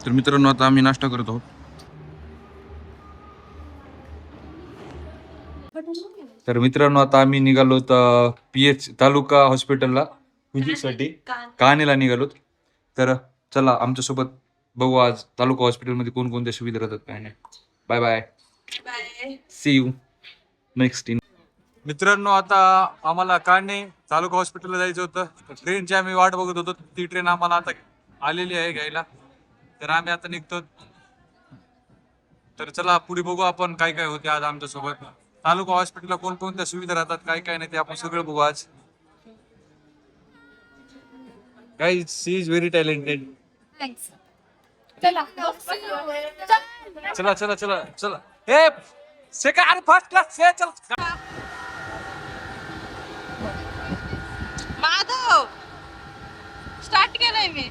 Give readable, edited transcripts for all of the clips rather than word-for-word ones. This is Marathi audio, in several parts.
तर मित्रांनो आता आम्ही नाश्ता करत आहोत. तर मित्रांनो आता आम्ही निघालो PH तालुका हॉस्पिटलला व्हिजिटसाठी कहाणीला निघालो. तर चला आमच्यासोबत बघू आज तालुका हॉस्पिटलमध्ये कोणकोणत्या सुविधा राहतात काय नाही. Bye bye bye, see you next in. मित्रांनो आता आम्हाला कहाणी तालुका हॉस्पिटलला जायचं होतं. ट्रेनची आम्ही वाट बघत होतो. ती ट्रेन आम्हाला आता आलेली आहे घ्यायला. तर आम्ही आता निघतो. तर चला पुढे बघू आपण काय काय होते आज आमच्या सोबत. तालुका हॉस्पिटलला कोणकोणत्या सुविधा राहतात काय काय नाही ते आपण सगळं बघू आज. Guys she is very talented. Thanks. चला चला चला चला हे सेकंड फर्स्ट क्लास से चल. माधव स्टार्ट केलंय मी.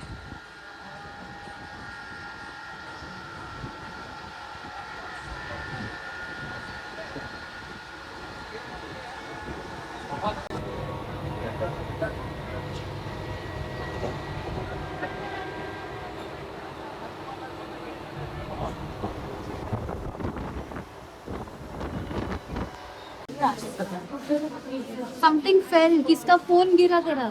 समथिंग फेल, किसका फोन गिरा जरा.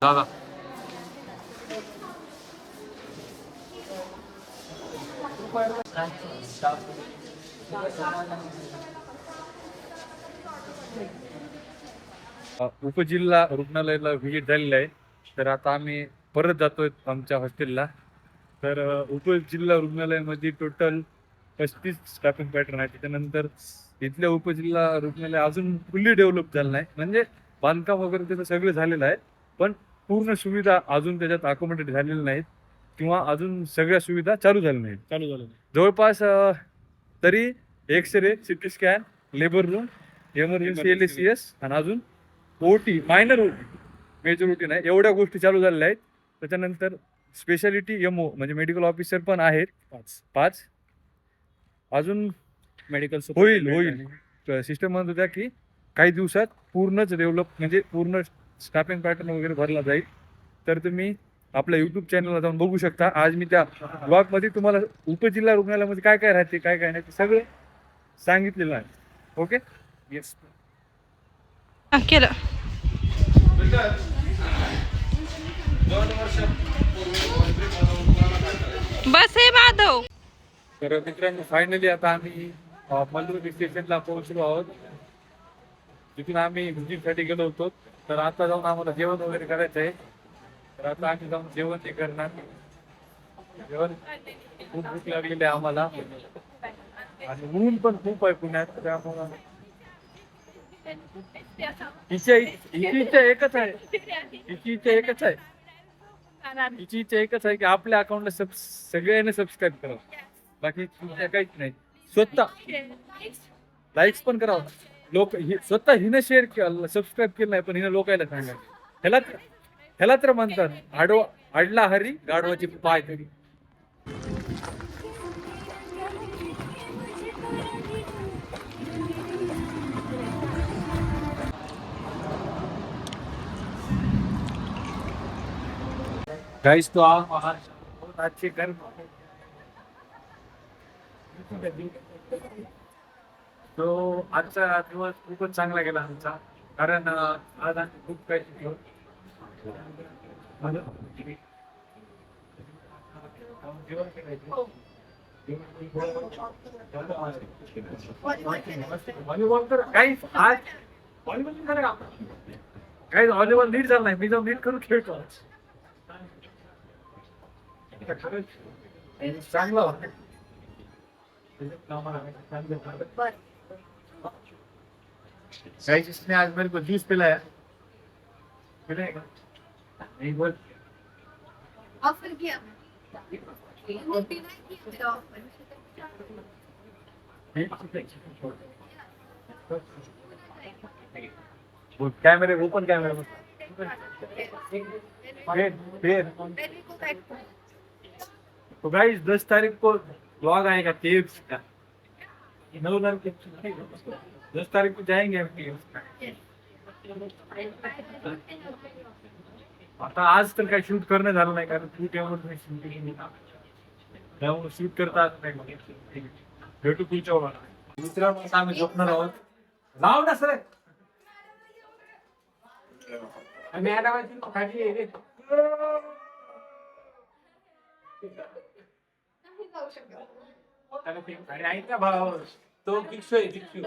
दादा उपजिल्हा रुग्णालयाला व्हिजिट झालेलं आहे. तर आता आम्ही परत जातोय आमच्या हॉस्टेलला. तर उपजिल्हा रुग्णालयामध्ये टोटल 35 स्टाफिंग पॅटर्न आहे. त्याच्यानंतर इथल्या उपजिल्हा रुग्णालय अजून फुल्ली डेव्हलप झालं नाही, म्हणजे बांधकाम वगैरे त्याचं सगळं झालेलं आहे, पण पूर्ण सुविधा अजून त्याच्यात अकोमोडेट झालेल्या नाहीत किंवा अजून सगळ्या सुविधा चालू झाल्या नाहीत. जवळपास तरी X ray, CT scan, labour room, emergency LACS आणि अजून OT, minor OT, major OT नाही, एवढ्या गोष्टी चालू झालेल्या आहेत. त्याच्यानंतर स्पेशालिटी MO म्हणजे मेडिकल ऑफिसर पण आहेत 5. अजून मेडिकल होईल सिस्टम म्हणत होत्या की काही दिवसात पूर्णच डेव्हलप म्हणजे पूर्ण स्टाफिंग पॅटर्न वगैरे भरला जाईल. तर तुम्ही आपल्या YouTube चॅनलला जाऊन बघू शकता. आज मी त्या ब्लॉगमध्ये तुम्हाला उपजिल्हा रुग्णालयामध्ये काय काय राहते काय काय नाही ते सगळं सांगितलेलं आहे. ओके, येस केलं. बस हे माधव. तर मित्रांनो फायनली आता आम्ही मलुर्गी स्टेशनला पोहोचलो आहोत. तिथून आम्ही व्हिजिटसाठी गेलो होतो. तर आता जाऊन आम्हाला जेवण वगैरे करायचं आहे. तर आता आम्ही जाऊन जेवण ते करणार. जेवण खूप भूक लागलेली आहे आम्हाला आणि ऊन पण खूप आहे पुण्यात. त्यामुळं हिची इच्छा एकच आहे की आपल्या अकाउंटला सगळ्यांनी सबस्क्राईब करावं. बाकी काहीच नाही. स्वतः लाईक्स पण करावं. लोक स्वतः हिनं शेअर केलं, सबस्क्राईब केलं नाही, पण हिनं लोकायला सांगा. ह्याला तर म्हणतात अडला हरी गाढवाची पाय तरी. गाइस तो बहुत अच्छे कर तो आजचा दिवस खूपच चांगला गेला आमचा. कारण आज आम्ही खूप काही शिकलो. व्हॉलीबॉल तर काही आज व्हॉलीबॉल काही व्हॉलीबॉल नीट झाला नाही, मी जाऊन नीट करून खेळतो आज. चांगला होता. गाइस इसने आज मेरे को जूस पिलाया. पिलाएगा नहीं बोल. ऑफर किया वो पीना ही मेरा ऑफर कैमरे ओपन कैमरे में फिर तो गाइस 10 तारीख को व्लॉग आएगा केव्स का. 9 तारीख 10 तारीख को जाएंगे हम केव्स का. आता आज तर काही शूट करणं झालं नाही कारण शूट एवढं शूटिंग त्यामुळे शूट करता आलं नाही. भेटू पुढच्या वेळा. मित्रांनो आता आम्ही झोपणार आहोत. लाव ना सर. मॅडम खाली आहे रे. आणि ऐक ना भाऊ तो भिक्षू आहे भिक्षू.